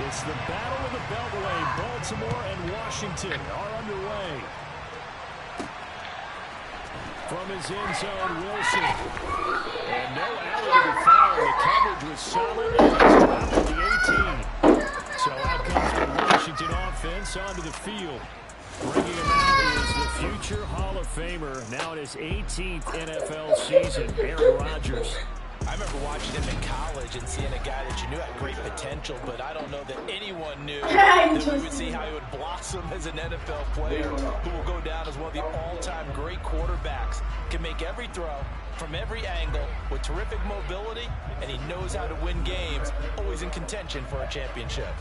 It's the battle of the Beltway. Baltimore and Washington are underway. From his end zone, Wilson. And no error to be found. The coverage was solid and he's dropped at the 18. So out comes the Washington offense onto the field. Bringing him out is the future Hall of Famer, now in his 18th NFL season, Aaron Rodgers. I remember watching him in college and seeing a guy that you knew had great potential, but I don't know that anyone knew that we would see how he would blossom as an NFL player who will go down as one of the all-time great quarterbacks. Can make every throw from every angle with terrific mobility, and he knows how to win games, always in contention for a championship.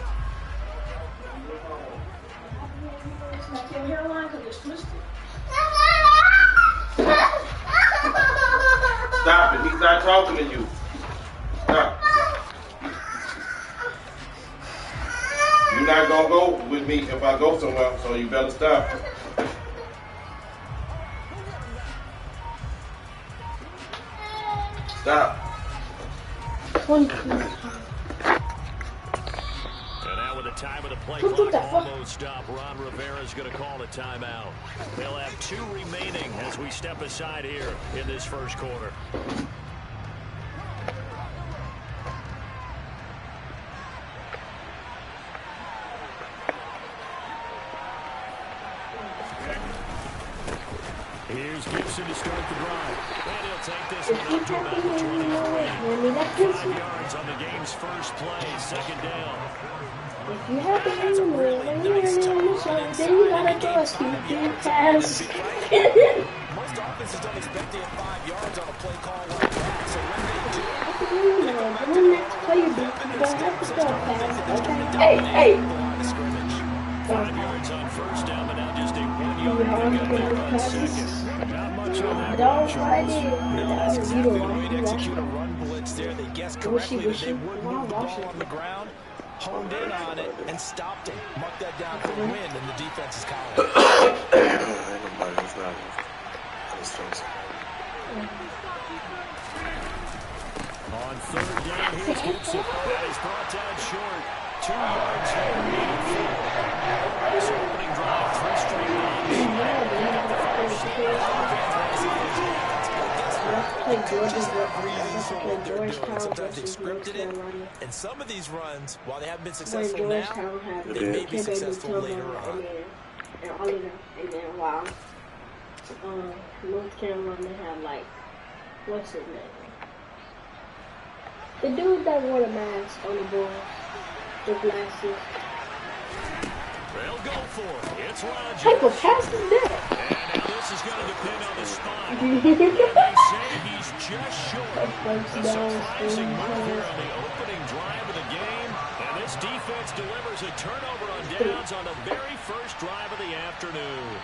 Stop it. He's not talking to you. Stop. You're not going to go with me if I go somewhere, so you better stop. Stop. And now with the time of the play clock almost up, Ron Rivera's going to call a timeout. They'll have 2 remaining as we step aside here in this first quarter. Here's Gibson to start the drive. And he'll take this one up to about the 23. 5 yards on the game's first play, second down. If you have the animal, then you gotta do a speed pass. Most offenses don't expect to get 5 yards on a play call like that, so when they do, Hey. 5 yards on first down, but now just a 1 yard pickup on second. Not much on that run. Execute a run blitz there. They guessed correctly that they would move the ball on the ground, honed in on it, and stopped it. Mark that down for the win in the defense's column. On third down, here's Gibson. That is brought down short. 2 yards there, needed 4. This opening drive, 3 straight Sometimes they scripted it, and some of these runs, while they haven't been successful now, they may be successful later on. And all of them, and then wow, North Carolina have like, what's his name? The dude that wore the mask on the ball, the glasses. They'll go for it. It's Rodgers. Type of pass is that? And now this is going to depend on the spot. They say he's just short. A surprising move here on the opening drive of the game. And this defense delivers a turnover on downs on the very first drive of the afternoon.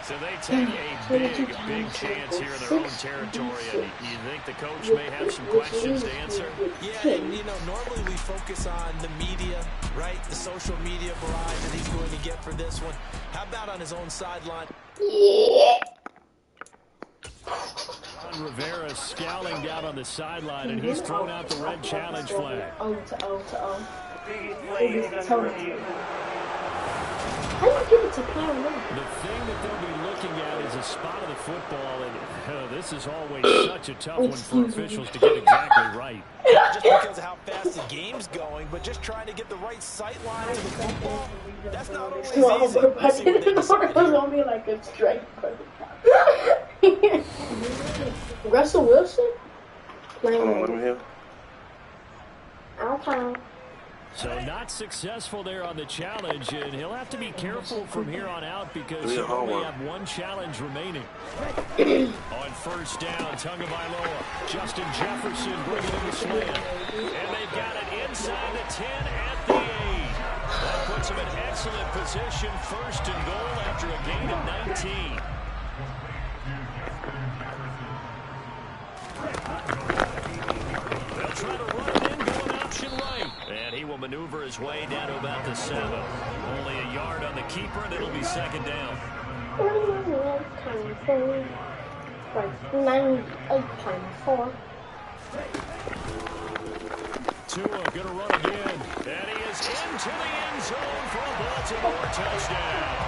So they take a big chance here in their own territory. And you think the coach may have some questions to answer? Yeah, and normally we focus on the media, right? The social media barrage that he's going to get for this one. How about on his own sideline? Yeah. Rivera scowling down on the sideline, and he's thrown out the red challenge flag. How do you give it to Kyle now? The thing that they'll be looking at is a spot of the football, and this is always such a tough one for officials to get exactly right. Not just because of how fast the game's going, but just trying to get the right sight line to the football. That's not always easy. We'll see what they decide. It was only like a strike. Russell Wilson playing with him. Alpine. So not successful there on the challenge, and he'll have to be careful from here on out because he'll only have 1 challenge remaining. On first down, Tagovailoa, Justin Jefferson bringing in the slant, and they've got it inside the 10 at the 8. That puts them in excellent position, first and goal after a gain of 19. They'll try to run it in, going option right. And he will maneuver his way down to about the 7. Only a yard on the keeper, and it'll be second down. 9, 8.4. Tua going to run again. And he is into the end zone for a Baltimore touchdown.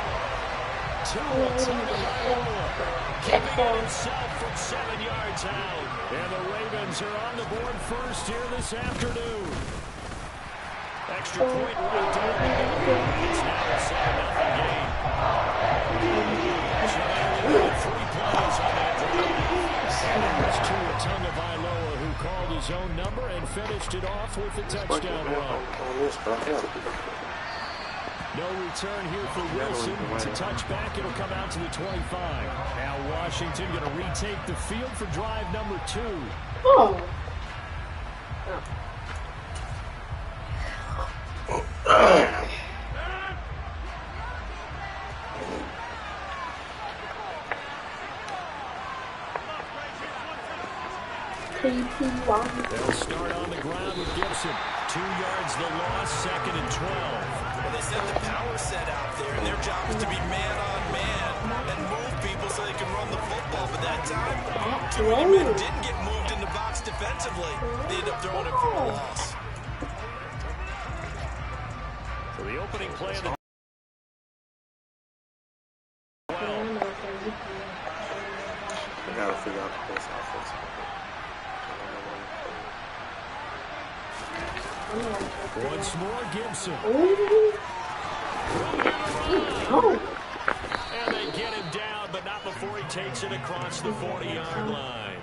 Tua Tagovailoa keeping it himself from 7 yards out. And the Ravens are on the board first here this afternoon. Extra point right there. It's now a 7-0 game. So they only 3 plays on that drive. It's Tua Tagovailoa who called his own number and finished it off with a touchdown run. No return here for Wilson. To touch back, it'll come out to the 25. Now Washington going to retake the field for drive number 2. Oh. They'll start on the ground with Gibson. 2 yards the loss, 2nd and 12. Well, they set the power set out there, and their job is to be man-on-man and move people so they can run the football. But that time, too many men didn't get moved in the box defensively. They ended up throwing it for a loss. So the opening play of the I gotta figure out the best offense. Once more, Gibson. And they get him down, but not before he takes it across the 40-yard line.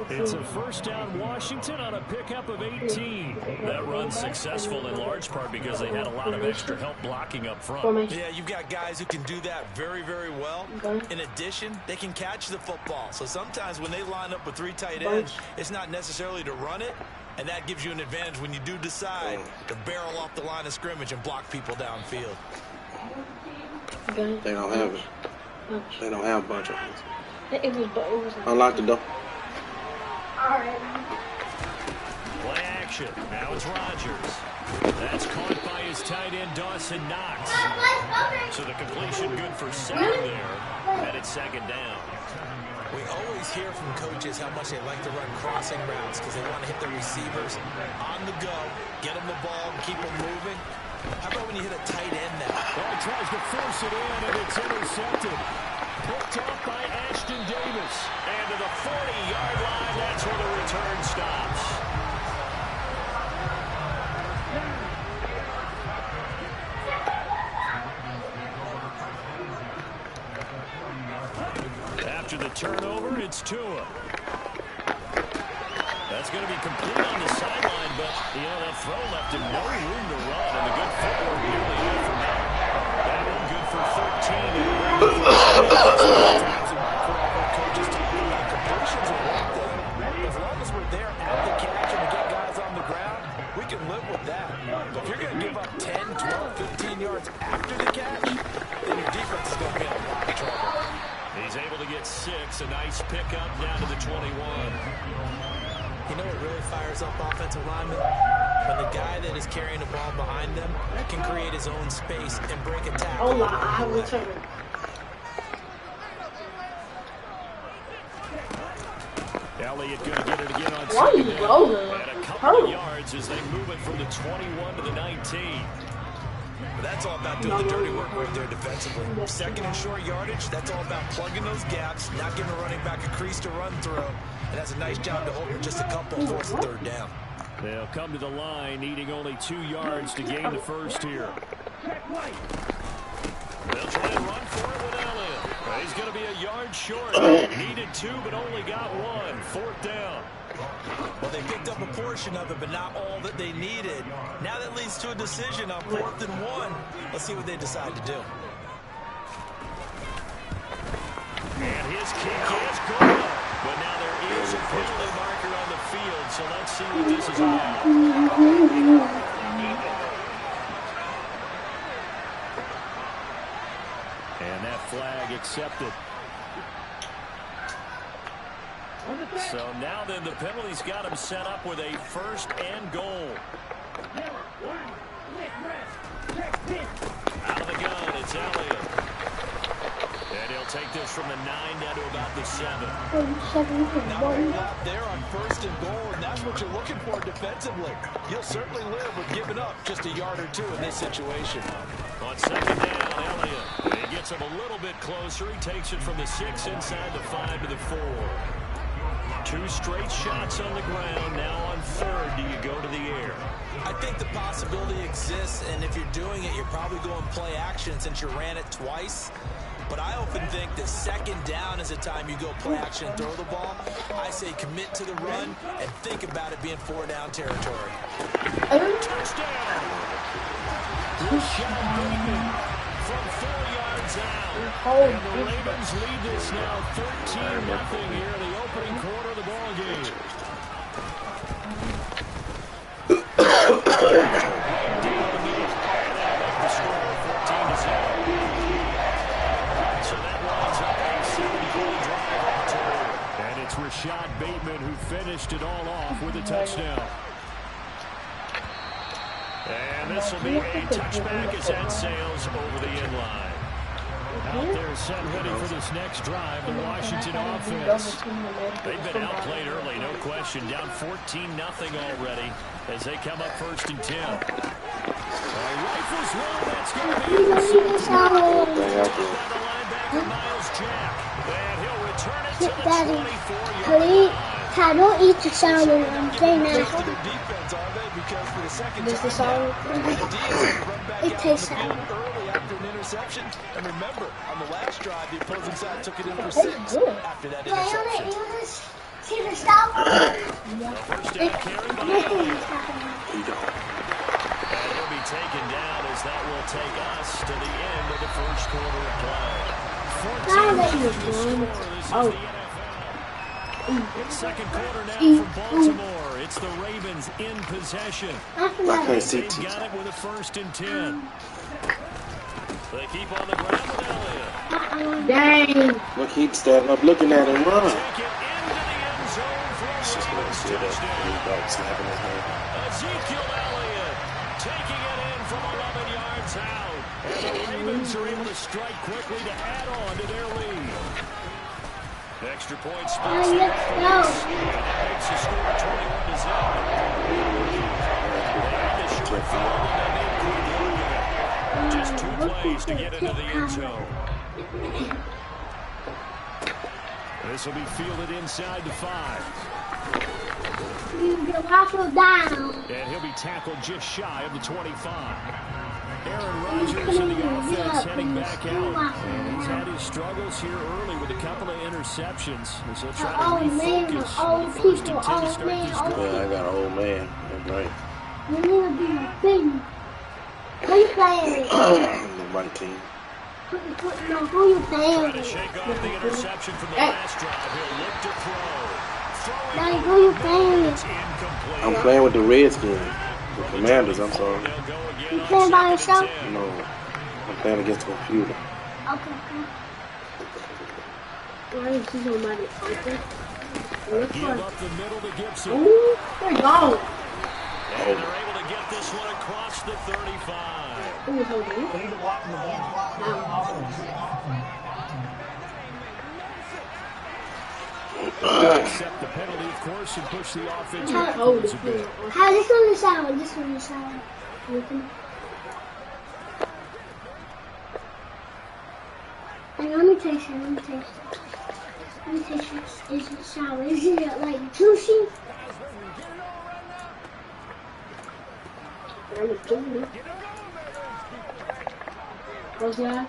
It's a first down Washington on a pickup of 18. That run's successful in large part because they had a lot of extra help blocking up front. Yeah, you've got guys who can do that very, very well. In addition, they can catch the football. So sometimes when they line up with 3 tight ends, it's not necessarily to run it. And that gives you an advantage when you do decide to barrel off the line of scrimmage and block people downfield. They don't have it. They don't have a bunch of them. It was Unlock the door. Alright. Play action. Now it's Rodgers. That's caught by his tight end, Dawson Knox. So the completion good for 7 there. And it's 2nd down. We always hear from coaches how much they like to run crossing routes because they want to hit the receivers on the go, get them the ball, and keep them moving. How about when you hit a tight end now? Well, he tries to force it in, and it's intercepted. Picked up by Ashton Davis. And to the 40-yard line, that's where the return stops. After the turnover, it's Tua. That's going to be complete on the sideline, but, that throw left him no room to run, and the good footwork nearly had for now. That one good for 13. Coaches talking about completions are one thing. As long as we're there at the catch and we get guys on the ground, we can live with that. But if you're going to give up 10, 12, 15 yards after the catch, then your defense is going to be in a lot of trouble. He's able to get 6, a nice pickup down to the 21. You know what really fires up offensive linemen? When the guy that is carrying the ball behind them can create his own space and break a tackle. Oh, I will turn. Elliott going to get it again on 2nd down. And a couple of yards as they move it from the 21 to the 19. But that's all about doing the dirty work right there defensively. 2nd and short yardage, that's all about plugging those gaps, not giving a running back a crease to run through. And that's a nice job to open just a couple towards the 3rd down. They'll come to the line, needing only 2 yards to gain the first here. They'll try and run for it with Elliott. He's going to be a yard short. Needed 2, but only got 1. 4th down. Well, they picked up a portion of it, but not all that they needed. Now that leads to a decision on 4th and 1. Let's see what they decide to do. And his kick is good. But now there is a penalty marker on the field, so let's see what this is about. And that flag accepted. So now then the penalty's got him set up with a 1st and goal. Out of the gun, it's Elliott. And he'll take this from the 9 down to about the 7. Now hold up there on 1st and goal, and that's what you're looking for defensively. You'll certainly live with giving up just a yard or 2 in this situation. On 2nd down, Elliott. He gets him a little bit closer. He takes it from the 6 inside the 5 to the 4. 2 straight shots on the ground. Now on 3rd, do you go to the air? I think the possibility exists, and if you're doing it, you're probably going play action since you ran it twice. But I often think that 2nd down is the time you go play action and throw the ball. I say commit to the run and think about it being 4 down territory. Touchdown! Rashad Bateman from 4 yards out. And the Ravens lead this now 13-0 here in the opening quarter of the ball game. And it's Rashad Bateman who finished it all off with a touchdown. And this will be a touchback as that sails over the end line. Out there set ready for this next drive, the Washington offense. They've been outplayed early, no question. Down 14-0 already as they come up 1st and 10. Rifles one, that's going to be intercepted. By the linebacker, Miles Jack. And he'll return it to the 24-yard line. Tello eats the salad and I'm saying that. Does the salad? It tastes salad. Early after an interception. And remember, on the last drive, the opposing side took it in for 6 after that interception. See the salad? First down carry by Elliott. And he'll be taken down as that will take us to the end of the 1st quarter of play. 14 to score. This is the NFL. It's 2nd quarter now for Baltimore. It's the Ravens in possession. They've got it with a 1st and 10. They keep on the ground with Elliott. Dang. Look, he's standing up looking at him run. Take it into the end zone for a touchdown. Ezekiel Elliott taking it in from 11 yards out. And the Ravens are able to strike quickly to add on to their lead. Extra point spots the offense. And that makes the score 21-0. They had the short field and they made quick work of it. Just 2 plays to get into the end zone. This will be fielded inside the 5. You can hustle down. And he'll be tackled just shy of the 25. Aaron Rodgers in the offense heading back out. And he's had his struggles here early with a couple of interceptions. As he'll try to refocus on the 1st and 10 to start this drive. Yeah, I got an old man. That's right. You need to be a thing. Who you playing? The right team. Who you playing? Trying to shake off the interception from the last drive. He'll look to throw. Daddy, who you playing? It's incomplete. I'm playing with the Redskins. The Commanders, I'm sorry. You playing by yourself? No. I'm playing against the computer. Okay. Why is he so mad at something? Give up the middle to Gibson. Ooh, there you go. And they're able to get this one across the 35. Ooh, hold on. Accept the penalty, of course, and push the offense back a bit. How this one is sour? This one is sour. Let me taste it. Let me taste it. Is it sour? Is it like juicy? What's that?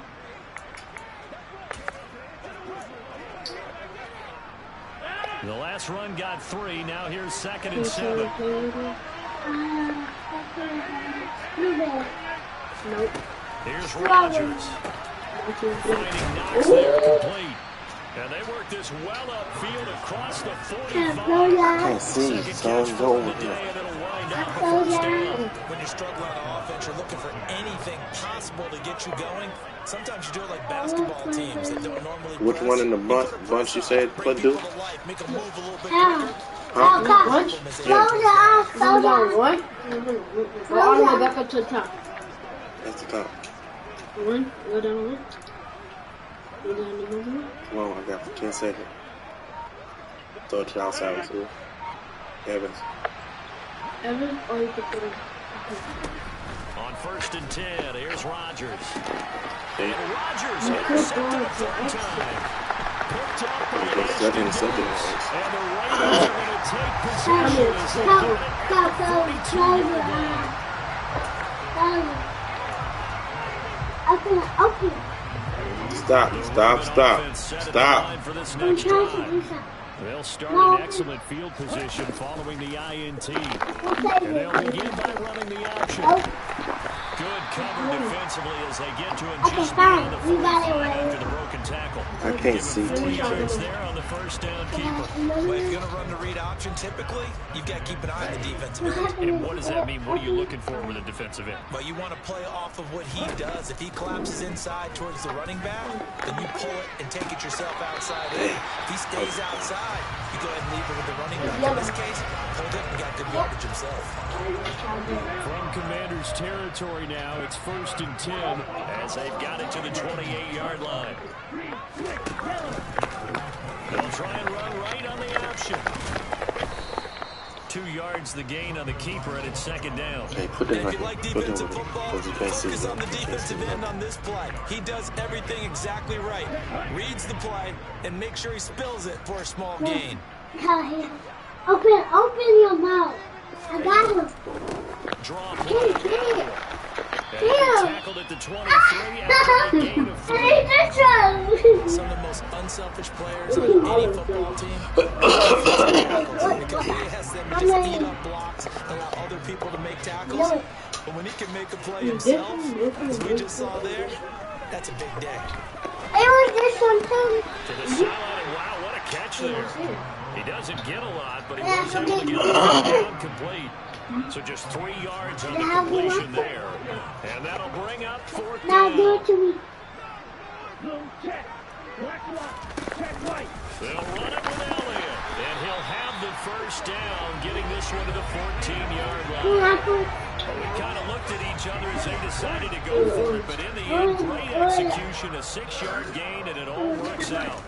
The last run got 3. Now here's 2nd and 7. Nope. Here's Rodgers. Finding Knox there complete. And they work this well upfield across the 45. Can't see, so I'm going with it. When you're struggling on offense, you're looking for anything possible to get you going. Sometimes you do it like basketball teams that don't normally. Which one in the bunch you said put do? Make a move a little bit Huh? Bunch? Slow down. What? Go all the way back up to the top. That's the top. One. Go down one. Come on, I got 10 seconds. Throw it to the outside receiver. Evans. Evans, or you could throw it. On 1st and 10, here's Rodgers. Okay. And Rodgers intercepted a third time. Picked up by the intercepted. And the Raiders are going to take possession as they got it at the 42-yard line. Stop. For this next drive. They'll start in excellent field position following the INT. And they'll begin by running the option. Good cover defensively as they get to him just beyond the 45 after the broken tackle. I can't see 4 yards there on the first down keeper. Well, if you're going to run the read option, typically, you've got to keep an eye on the defensive end. And what does that mean? What are you looking for with a defensive end? Well, you want to play off of what he does. If he collapses inside towards the running back, then you pull it and take it yourself outside in. If he stays outside, you go ahead and leave it with the running back. In this case, hold it and got good yardage himself. From Commander's territory now, it's 1st and 10 as they've got it to the 28-yard line. They'll try and run right on the option. 2 yards the gain on the keeper, and it's 2nd down. Hey, put that If you like defensive football, focus on the defensive end on this play. He does everything exactly right. Reads the play and make sure he spills it for a small gain. Open your mouth. I got him. Draw play. Tackled at the 23 after a gain of 3. Some of the most unselfish players on any football team because he has them just eat up blocks, allow other people to make tackles. But when he can make a play himself, as we just saw there, that's a big day. I want this one too. To the sideline. Wow, what a catch there. He doesn't get a lot, but he was able to get the down complete. So just 3 yards on the completion there. And that'll bring up 4th down. Now do it to me. They'll run it with Elliott. And he'll have the 1st down, getting this one to the 14-yard line. We kind of looked at each other as they decided to go for it, but in the end, great execution, a 6-yard gain, and it all works out.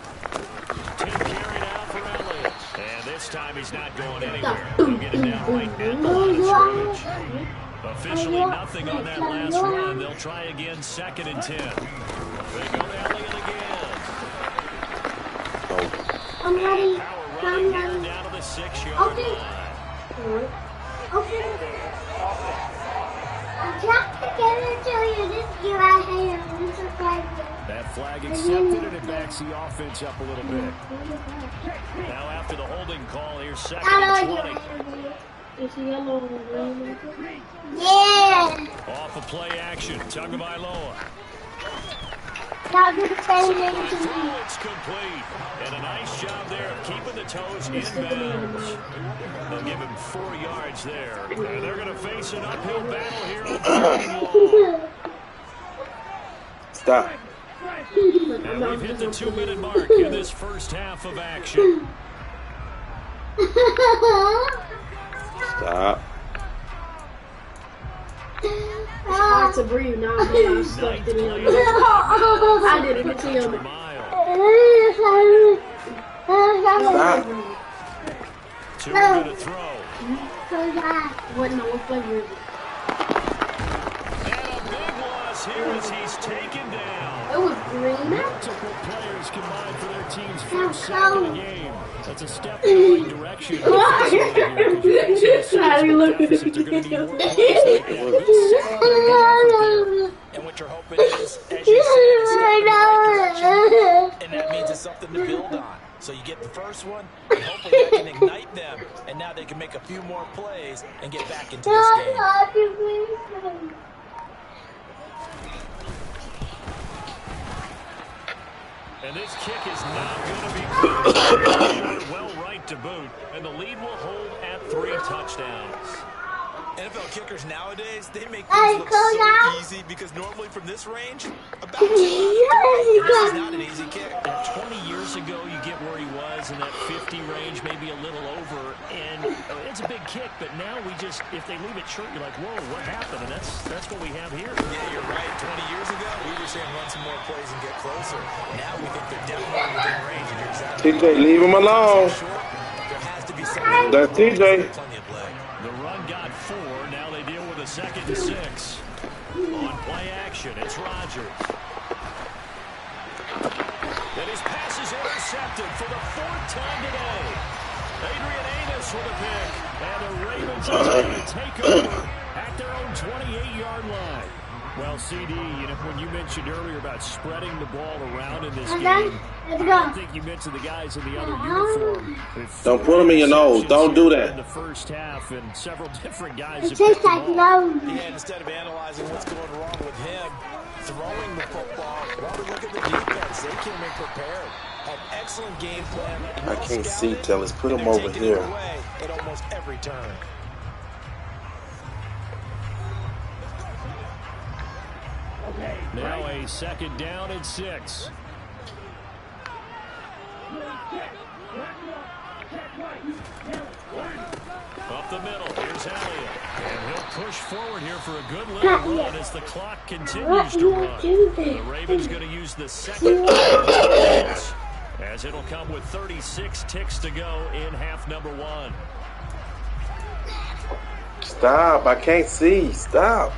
10 carry now for Elliott. And this time he's not going anywhere. He'll get it down right at the line of scrimmage. Officially nothing on that last run. They'll try again, 2nd and 10. They go to Elliott again. I'm ready. Power running here down to the 6-yard line. Okay. I'm trying to get it to you. This is right here. This is right here. That flag accepted, and it backs the offense up a little bit. Now after the holding call, here's 2nd and 20. It's yellow and green. Yeah. Off of play action, Tagovailoa. Now just send it to me. It's complete. And a nice job there of keeping the toes inbounds. They'll give him 4 yards there. And they're going to face an uphill battle here on 3rd and long. Stop. And we've hit the 2-minute mark in this first half of action. Stop. It's hard to breathe now. I stuffed it in. I did it. It's him. Stop. 2 are going to throw. What flavor is it? And a big loss here as he's taken down. It was green. Multiple players combined for their team's first sack of the game. That's a step in the right direction. And what you're hoping is, as you said, it's in the right direction, and that means it's something to build on. So you get the first one, and hopefully that can ignite them, and now they can make a few more plays and get back into this game. And this kick is not going to be good. Well right to boot, and the lead will hold at 3 touchdowns. NFL kickers nowadays, they make things look so easy because normally from this range, about 2 yards, this is not an easy kick. 20 years ago, you get where he was in that 50 range, maybe a little over, and it's a big kick, but now we just, if they leave it short, you're like, whoa, what happened? And that's what we have here. Yeah, you're right. 20 years ago, we were saying run some more plays and get closer. Now we think they're definitely within range, and you're exactly TJ, leave him alone. There has to be something. That's TJ. The run got 4. Now they deal with a 2nd and 6. On play action, it's Rodgers. And his pass is intercepted for the 4th time today. Adrian Amos with a pick. And the Ravens are going to take over at their own 28-yard line. Well, CD, when you mentioned earlier about spreading the ball around in this game, I don't think you mentioned the guys in the other uniform. Don't put them in your nose. Don't do that. In the first half, and several different guys have picked them off. Yeah, instead of analyzing what's going wrong with him, throwing the football, while we look at the defense, they came in prepared. Had excellent game plan. I can't see, Tello. Put him over here. At almost every turn. Now a 2nd down and 6. Up the middle, here's Elliott. And he'll push forward here for a good little run as the clock continues to run. The Ravens going to use the 2nd offense, as it'll come with 36 ticks to go in half number 1. Stop. I can't see. Stop.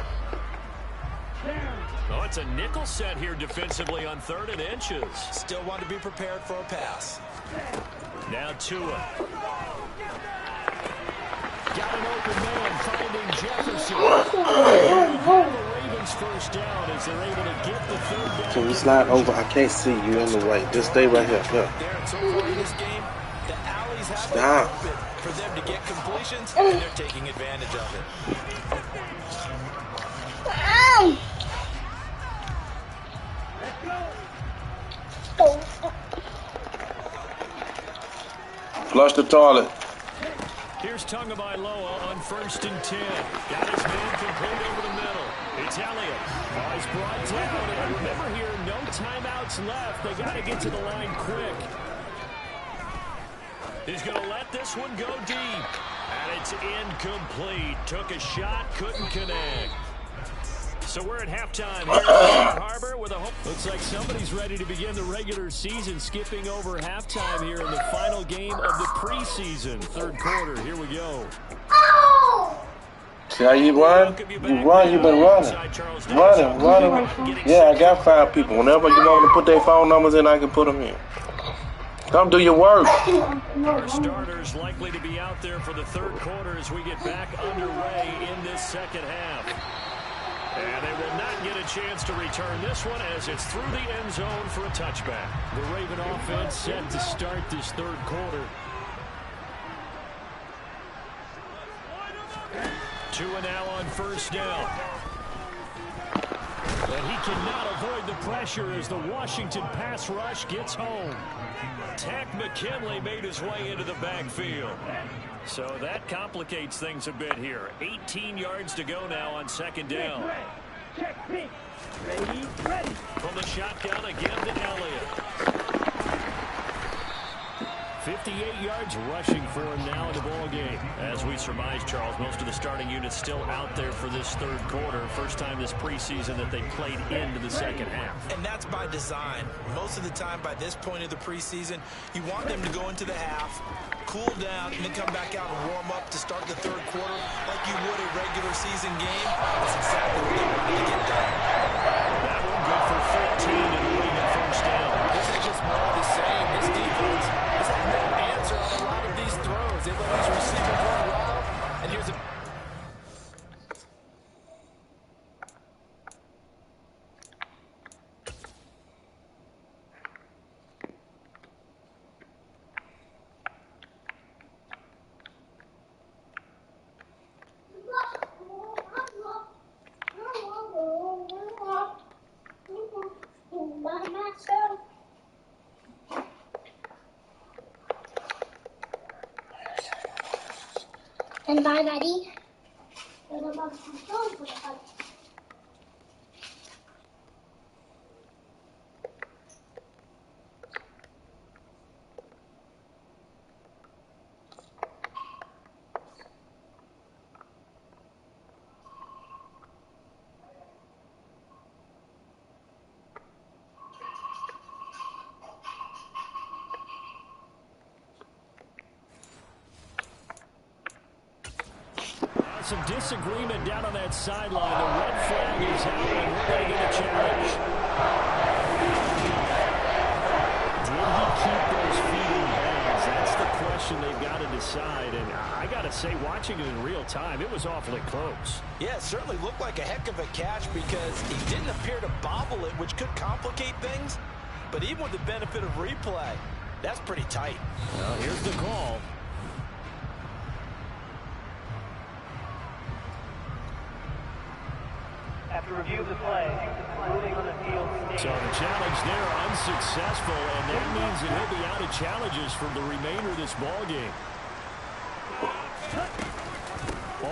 Oh, it's a nickel set here defensively on 3rd and inches. Still want to be prepared for a pass. Now Tua. Got an open man finding Jefferson. The Ravens first down as they're able to get the 3rd down. Can you slide over? I can't see you in the way. Just stay right here. Yeah. So far in this game, the alleys have been open for them to get completions, and they're taking advantage of it. Flush the toilet. Here's Tagovailoa on 1st and 10. Got his man complete over the middle. It's Elliott. Oh, he's brought down. And remember here, no timeouts left. They got to get to the line quick. He's going to let this one go deep. And it's incomplete. Took a shot, couldn't connect. So we're at halftime here at Harbor with a hope. Looks like somebody's ready to begin the regular season, skipping over halftime here in the final game of the preseason. 3rd quarter. Here we go. See how you run? You run, you've been running. Running. Yeah, I got 5 people. Whenever you want me to put their phone numbers in, I can put them in. Come do your work. Our starters likely to be out there for the 3rd quarter as we get back underway in this 2nd half. And they will not get a chance to return this one as it's through the end zone for a touchback. The Raven offense set to start this 3rd quarter. Tua now on 1st down. And he cannot avoid the pressure as the Washington pass rush gets home. Tack McKinley made his way into the backfield. So that complicates things a bit here. 18 yards to go now on 2nd down. Ready. From the shotgun again to Elliott. 58 yards rushing for him now in the ball game. As we surmise, Charles, most of the starting units still out there for this 3rd quarter. First time this preseason that they played into the 2nd half. And that's by design. Most of the time by this point of the preseason, you want them to go into the half, cool down, and then come back out and warm up to start the 3rd quarter like you would a regular season game. That's exactly what they wanted to get done. That one good for 15 and a Raven first down. This is just more of the same. This defense has had no answer on a lot of these throws. They let these receivers run wild, and here's a... And bye, Daddy. Some disagreement down on that sideline. The red flag is out, and we're going to get a challenge. Did he keep those feet in bounds? That's the question they've got to decide. And I got to say, watching it in real time, it was awfully close. Yeah, it certainly looked like a heck of a catch because he didn't appear to bobble it, which could complicate things. But even with the benefit of replay, that's pretty tight. Well, here's the call. After review of the play, ruling on the field stands. So the challenge there unsuccessful, and that means that he'll be out of challenges for the remainder of this ball game.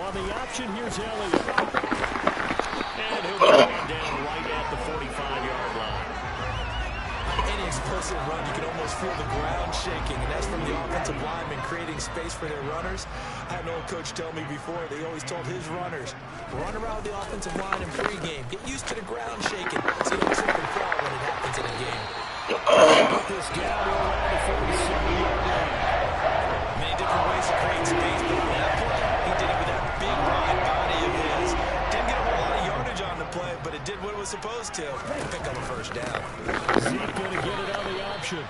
On the option, here's Elliott. And he'll go on down right at the 45-yard line. Any explosive run, you can almost feel the ground shaking, and that's from the offensive linemen creating space for their runners. I had an old coach tell me before, they always told his runners, run around the offensive line in pregame. Get used to the ground shaking so you don't trip and fall when it happens in a game. Put this down around the 47-yard line. Many different ways to create space, but on that play, he did it with that big wide body of his. Didn't get a whole lot of yardage on the play, but it did what it was supposed to. Pick up a first down. Zeke going to get it on the option.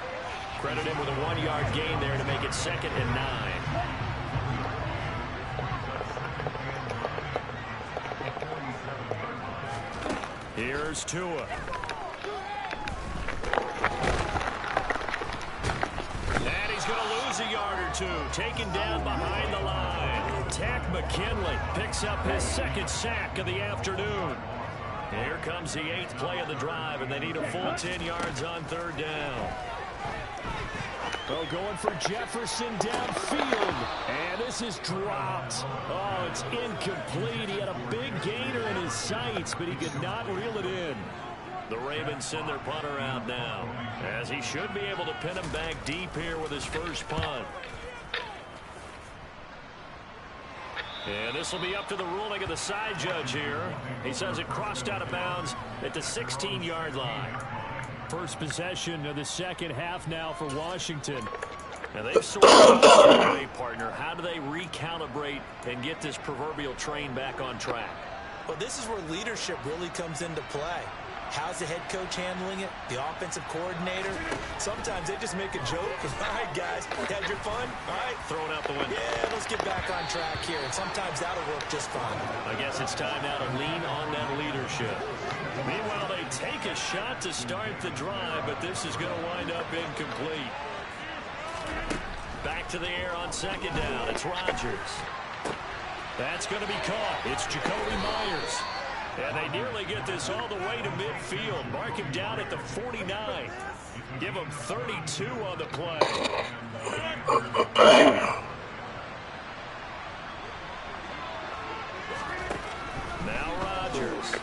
Credit him with a 1-yard gain there to make it 2nd and 9. Here's Tua. And he's going to lose a yard or two. Taken down behind the line. Tack McKinley picks up his 2nd sack of the afternoon. Here comes the 8th play of the drive, and they need a full 10 yards on 3rd down. Oh, going for Jefferson downfield. And this is dropped. Oh, it's incomplete. He had a big gainer in his sights, but he could not reel it in. The Ravens send their punter out now, as he should be able to pin him back deep here with his first punt. And this will be up to the ruling of the side judge here. He says it crossed out of bounds at the 16-yard line. First possession of the second half now for Washington. And they've sort of lost their way, partner. How do they recalibrate and get this proverbial train back on track? Well, this is where leadership really comes into play. How's the head coach handling it? The offensive coordinator? Sometimes they just make a joke. All right, guys, had your fun? All right. Throwing out the window. Yeah, let's get back on track here. And sometimes that'll work just fine. I guess it's time now to lean on that leadership. Meanwhile, they take a shot to start the drive, but this is going to wind up incomplete. Back to the air on 2nd down. It's Rodgers. That's going to be caught. It's Jacoby Myers. And they nearly get this all the way to midfield. Mark him down at the 49. Give him 32 on the play. Now Rodgers.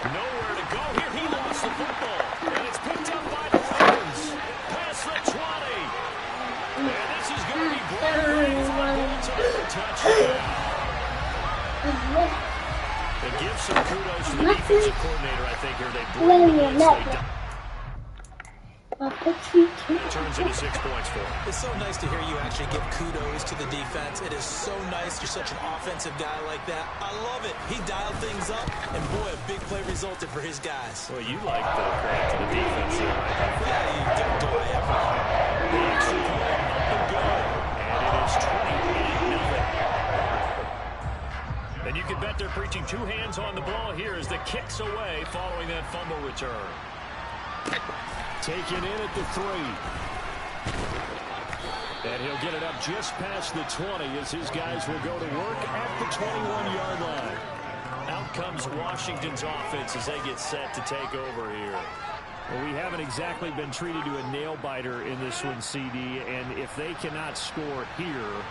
Nowhere to go here. He lost the football. And it's picked up by the Ravens. Past the 20. And this is going to be brought to touchdown. It gives some kudos to the defensive coordinator, I think, here. They blew the blitz. Turns into 6 points for him. It's so nice to hear you actually give kudos to the defense. It is so nice. You're such an offensive guy like that. I love it. He dialed things up, and boy, a big play resulted for his guys. Well, you like the credit to the defense here, right? Yeah, you do I ever. The extra point up and good. And it is 28-0. And you can bet they're preaching 2 hands on the ball here as the kick's away following that fumble return. Taken in at the 3. And he'll get it up just past the 20 as his guys will go to work at the 21-yard line. Out comes Washington's offense as they get set to take over here. Well, we haven't exactly been treated to a nail-biter in this one, CD, and if they cannot score here,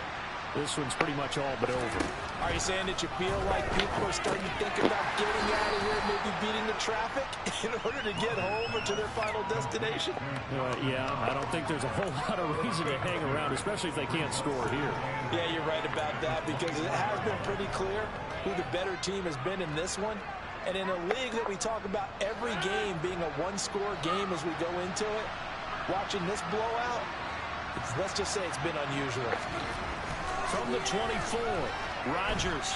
This one's pretty much all but over. Are you saying that you feel like people are starting to think about getting out of here, maybe beating the traffic in order to get home or to their final destination? Yeah, I don't think there's a whole lot of reason to hang around, especially if they can't score here. Yeah, you're right about that, because it has been pretty clear who the better team has been in this one. And in a league that we talk about every game being a one-score game as we go into it, watching this blowout, let's just say it's been unusual. From the 24, Rodgers.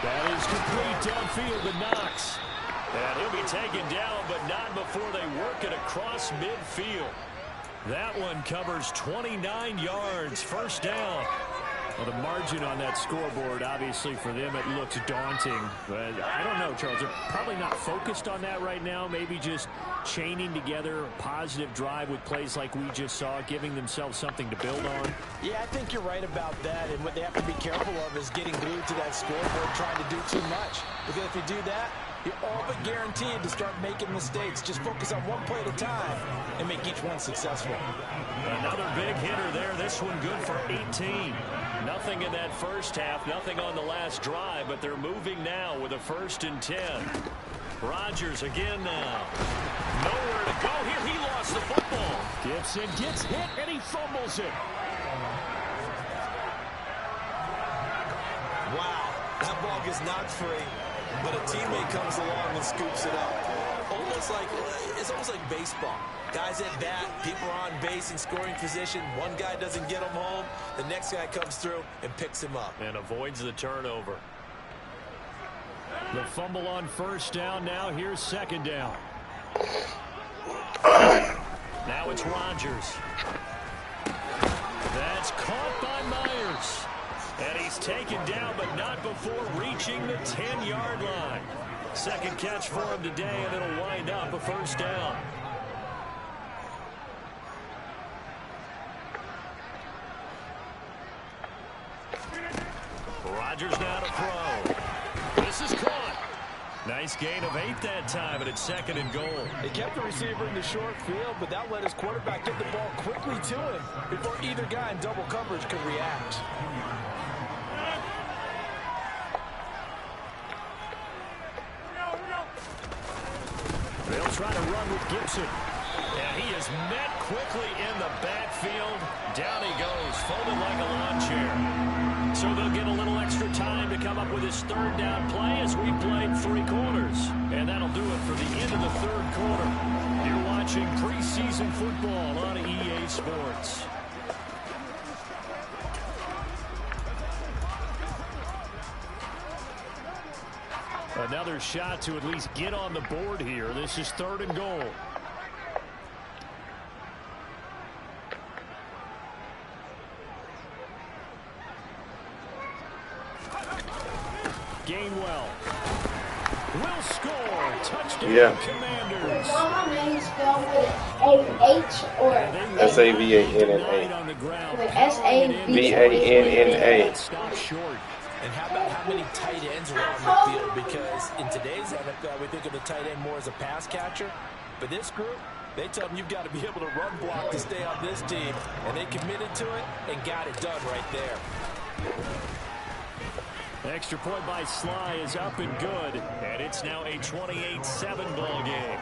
That is complete downfield to Knox. And he'll be taken down, but not before they work it across midfield. That one covers 29 yards, first down. Well, the margin on that scoreboard, obviously, for them, it looks daunting. But I don't know, Charles. They're probably not focused on that right now. Maybe just chaining together a positive drive with plays like we just saw, giving themselves something to build on. Yeah, I think you're right about that. And what they have to be careful of is getting glued to that scoreboard, trying to do too much. Because if you do that, you're all but guaranteed to start making mistakes. Just focus on one play at a time and make each one successful. Another big hitter there. This one good for 18. Nothing in that first half, nothing on the last drive, but they're moving now with a 1st and 10. Rodgers again now. Nowhere to go here. He lost the football. Gibson gets hit, and he fumbles it. Wow, that ball gets knocked free, but a teammate comes along and scoops it up. It's almost like baseball. Guys at bat, people are on base in scoring position. One guy doesn't get him home. The next guy comes through and picks him up. And avoids the turnover. The fumble on 1st down. Now here's 2nd down. Now it's Rodgers. That's caught by Myers. And he's taken down, but not before reaching the 10-yard line. Second catch for him today, and it'll wind up a 1st down. Rodgers now to throw. This is caught. Nice gain of 8 that time, and it's 2nd and goal. They kept the receiver in the short field, but that let his quarterback get the ball quickly to him before either guy in double coverage could react. They'll try to run with Gibson. And he is met quickly in the backfield. Down he goes, folded like a lawn chair. So they'll get a little extra time to come up with his 3rd down play as we played 3 quarters. And that'll do it for the end of the 3rd quarter. You're watching preseason football on EA Sports. Another shot to at least get on the board here. This is 3rd and goal. Gainwell will score. Touchdown, Commanders. My name spelled with A-H or S-A-V-A-N-N-A. with S-A-V-A-N-N-A. Stop short. And how about how many tight ends are on the field? Because in today's NFL, we think of the tight end more as a pass catcher. But this group, they tell them you've got to be able to run block to stay on this team. And they committed to it and got it done right there. Extra point by Sly is up and good. And it's now a 28-7 ball game.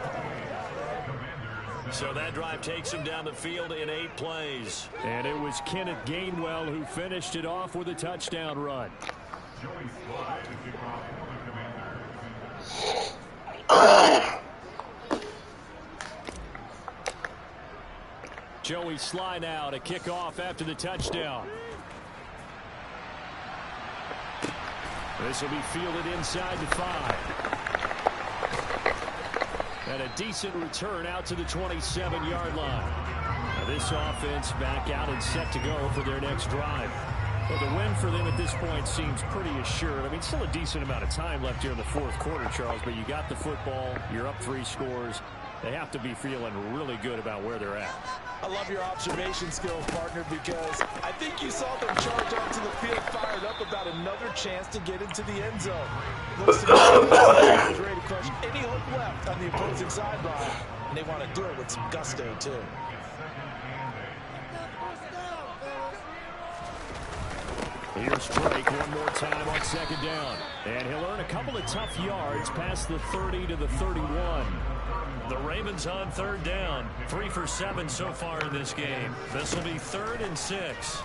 So that drive takes him down the field in 8 plays. And it was Kenneth Gainwell who finished it off with a touchdown run. Joey Sly now to kick off after the touchdown. This will be fielded inside the 5. And a decent return out to the 27-yard line. Now this offense back out and set to go for their next drive. Well, the win for them at this point seems pretty assured. I mean, still a decent amount of time left here in the 4th quarter, Charles, but you got the football, you're up 3 scores. They have to be feeling really good about where they're at. I love your observation skills, partner, because I think you saw them charge onto the field fired up about another chance to get into the end zone. Looks to me like they're ready to crush any hook left on the opposing sideline, and they want to do it with some gusto, too. Here's Drake one more time on second down. And he'll earn a couple of tough yards past the 30 to the 31. The Ravens on third down. 3 for 7 so far in this game. This will be 3rd and 6.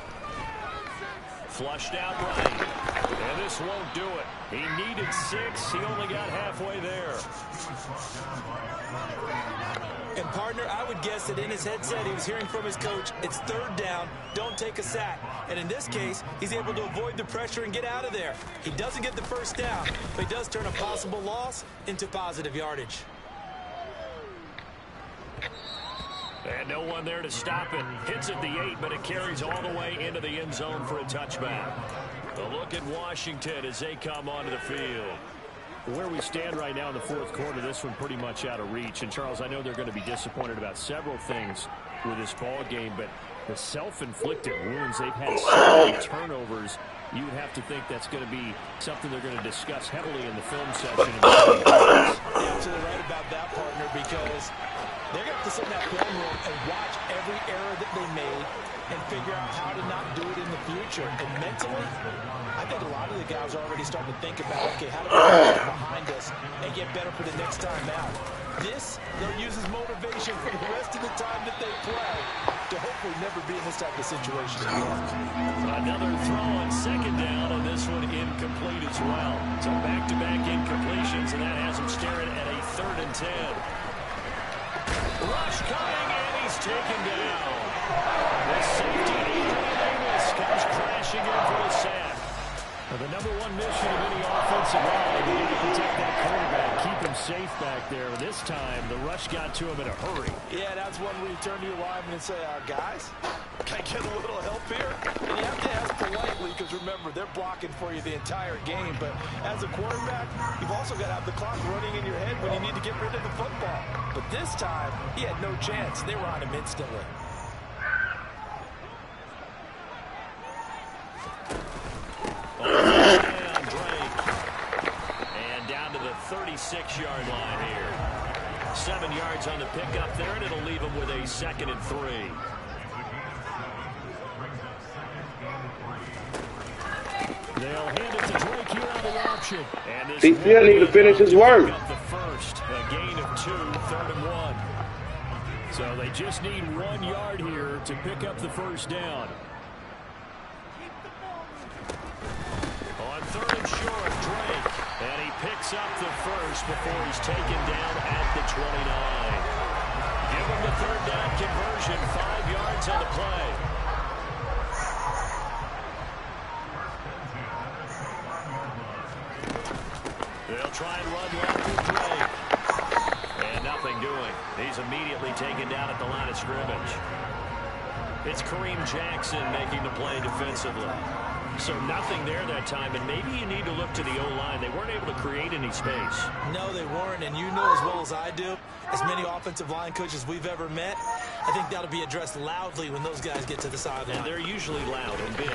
Flushed out right. And this won't do it. He needed 6. He only got halfway there. And, partner, I would guess that in his headset he was hearing from his coach, it's 3rd down, don't take a sack. And in this case, he's able to avoid the pressure and get out of there. He doesn't get the first down, but he does turn a possible loss into positive yardage. And no one there to stop it. Hits at the 8, but it carries all the way into the end zone for a touchback. A look at Washington as they come onto the field. Where we stand right now in the 4th quarter, this one pretty much out of reach. And, Charles, I know they're going to be disappointed about several things with this ball game, but the self-inflicted wounds, they've had so many turnovers, you would have to think that's going to be something they're going to discuss heavily in the film section. You're absolutely right about that, partner, because they're going to have to sit in that film room and watch every error that they made and figure out how to not do it in the future. And mentally, I think a lot of the guys are already starting to think about, okay, how do we get this behind us and get better for the next time out? This, they'll use as motivation for the rest of the time that they play to hopefully never be in this type of situation again. Another throw on second down, and this one incomplete as well. So back-to-back incompletions, and that has him staring at a 3rd and 10. Rush coming, and he's taken down. The safety, Adrian Amos, comes crashing in for a sack. The number one mission of any offensive line is to protect that quarterback, keep him safe back there. This time, the rush got to him in a hurry. Yeah, that's one where you turn to your lineman and say, guys, can I get a little help here? And you have to ask politely because, remember, they're blocking for you the entire game. But as a quarterback, you've also got to have the clock running in your head when you need to get rid of the football. But this time, he had no chance. They were on him instantly. Down, Drake. And down to the 36-yard line here. 7 yards on the pickup there, and it'll leave him with a 2nd and 3. They'll hand it to Drake here on the option. And he still need to finish his work. The first, a gain of 2, 3rd and 1. So they just need 1 yard here to pick up the first down. On 3rd and short, Drake. And he picks up the first before he's taken down at the 29. Give him the 3rd down conversion, 5 yards on the play. They'll try and run left with Drake. And nothing doing. He's immediately taken down at the line of scrimmage. It's Kareem Jackson making the play defensively. So nothing there that time, and maybe you need to look to the O-line. They weren't able to create any space. No, they weren't, and you know as well as I do, as many offensive line coaches we've ever met, I think that'll be addressed loudly when those guys get to the sideline. And they're usually loud and big.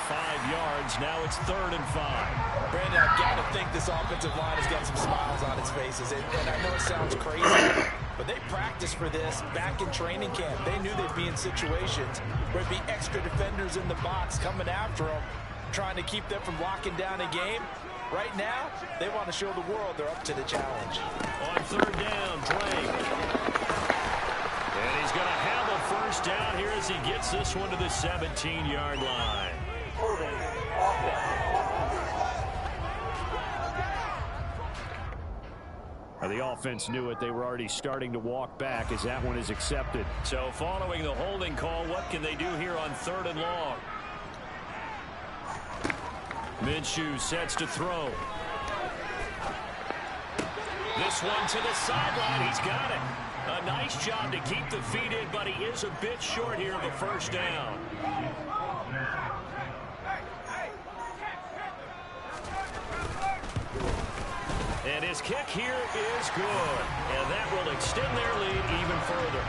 5 yards, now it's 3rd and 5. Brandon, I've got to think this offensive line has got some smiles on its faces, and I know it sounds crazy, but they practiced for this back in training camp. They knew they'd be in situations where it'd be extra defenders in the box coming after them, trying to keep them from locking down a game. Right now, they want to show the world they're up to the challenge. On 3rd down, Drake. And he's going to have a first down here as he gets this one to the 17-yard line. The offense knew it. They were already starting to walk back as that one is accepted. So following the holding call, what can they do here on 3rd and long? Minshew sets to throw. This one to the sideline. He's got it. A nice job to keep the feet in, but he is a bit short here of a first down. And his kick here is good. And that will extend their lead even further.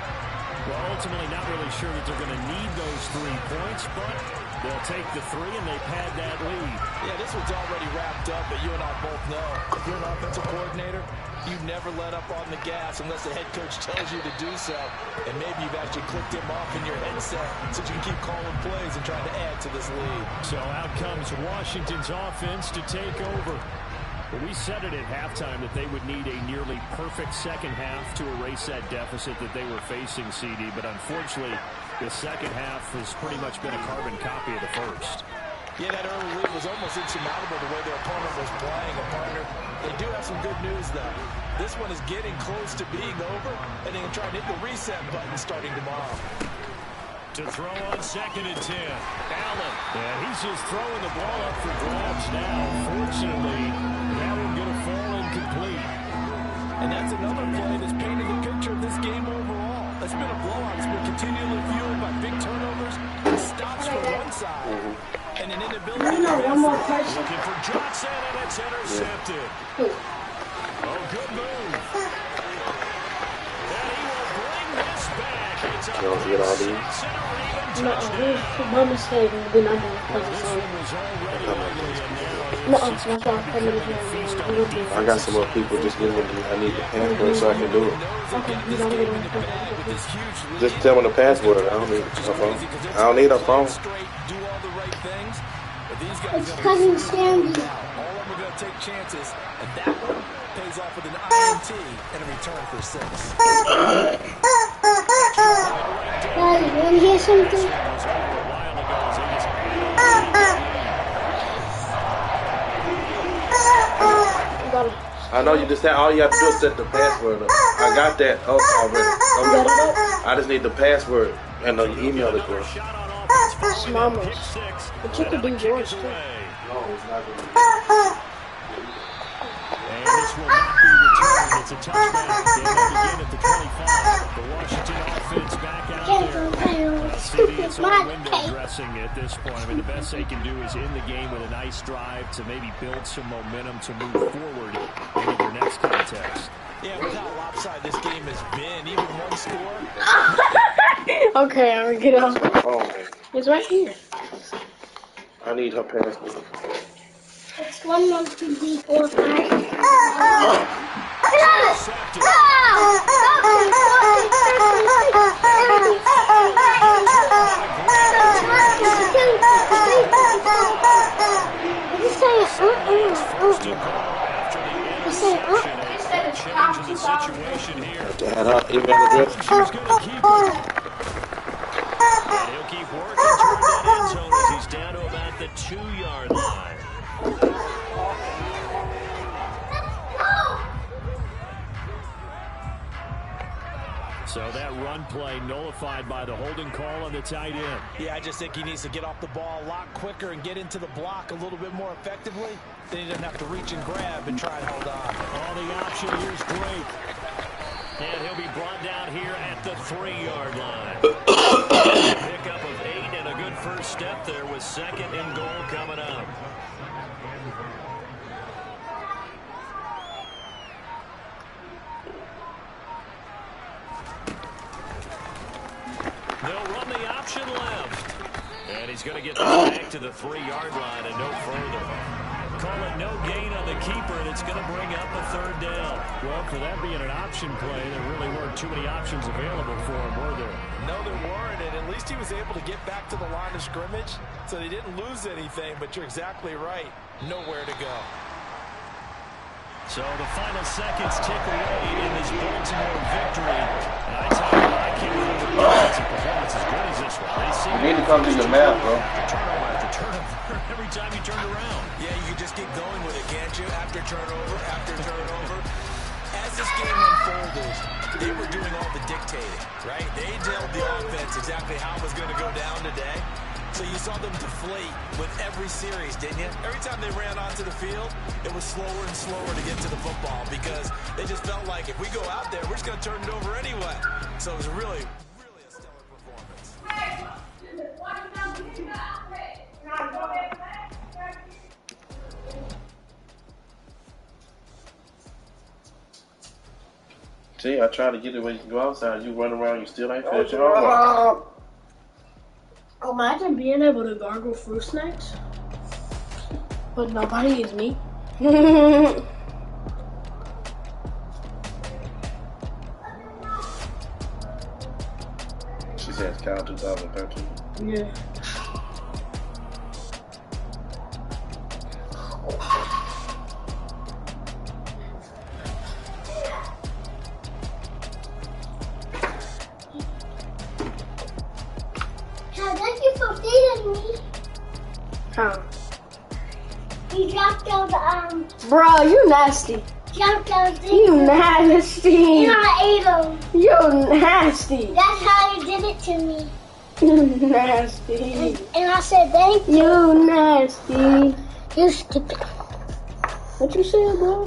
Well, ultimately not really sure that they're going to need those 3 points, but They'll take the 3, and they pad that lead. Yeah, this one's already wrapped up, but you and I both know if you're an offensive coordinator, you never let up on the gas unless the head coach tells you to do so. And maybe you've actually clicked him off in your headset so you can keep calling plays and trying to add to this lead. So out comes Washington's offense to take over. Well, we said it at halftime that they would need a nearly perfect second half to erase that deficit that they were facing, CD. But unfortunately, the second half has pretty much been a carbon copy of the first. Yeah, that early lead was almost insurmountable the way their opponent was playing. A partner. They do have some good news, though. This one is getting close to being over, and they can try and hit the reset button starting tomorrow. To throw on 2nd and 10. Allen. And he's just throwing the ball up for grabs now. Fortunately, that one going to fall incomplete. And that's another play that's painted the picture of this game overall. It's been a blowout. It's been continually fueled by big turnovers, stops from one side, and an inability to one more person. Looking for Johnson, and it's intercepted. Oh, good move. And he will bring this back. It's a No, my mistake. We're not going to play this song. No, that's why I'm coming here. I got some more people just giving me. I need the password so I can do it. Okay, you gotta get on the phone. Just tell me the password. I don't need a phone. I don't need a phone. It's cousin Sandy. All of them are going to take chances, and that one pays off with an INT and a return for 6. Guys, you want to hear something? I know you just had all you have to do is set the password up. I got that up already. I just need the password and the email address. Mamas. But you could do yours too. No, it's not going to And this will not be returned. It's a touchback. They begin at the 25. The Washington offense back out there. CD, it's all window dressing at this point. I mean, the best they can do is in the game with a nice drive to maybe build some momentum to move forward into their next context. Yeah, with how lopsided this game has been, even one score. Okay, I'm gonna get off. Oh, It's right here. I need her password. It's 1, 1, 2, 3, 4, 5. Change the situation here. And her email address. She's going to keep it. And he'll keep working toward that end zone as he's down to about the 2-yard line. So that run play nullified by the holding call on the tight end. Yeah, I just think he needs to get off the ball a lot quicker and get into the block a little bit more effectively. Then he doesn't have to reach and grab and try and hold on. Oh, the option here's great. And he'll be brought down here at the 3-yard line. Pickup of 8 and a good first step there with 2nd and goal coming up. They'll run the option left. And he's going to get back to the 3-yard line and no further. Call it no gain on the keeper, and it's going to bring up a 3rd down. Well, for that being an option play, there really weren't too many options available for him, were there? No, there weren't, and at least he was able to get back to the line of scrimmage, so they didn't lose anything, but you're exactly right. Nowhere to go. So the final seconds tick away in this Baltimore victory. And I tell you, I can't remember a defensive performance as good as this one. They seem You need to come to your map, bro. turnover after turnover every time you turned around. Yeah, you can just keep going with it, can't you? After turnover, after turnover. As this game unfolded, they were doing all the dictating, right? They told the offense exactly how it was going to go down today. So you saw them deflate with every series, didn't you? Every time they ran onto the field, it was slower and slower to get to the football because they just felt like if we go out there, we're just going to turn it over anyway. So it was really, really a stellar performance. See, I try to get it when you can go outside. You run around, you still ain't finished your homework. Imagine being able to gargle fruit snacks, but nobody is me. She says count 2013. Yeah. Thank you for feeding me. Huh? You dropped all the Bro, you nasty. dropped all the You nasty. and I ate them. You nasty. That's how you did it to me. You nasty. And I said thank you. You nasty. You stupid. What you said, bro?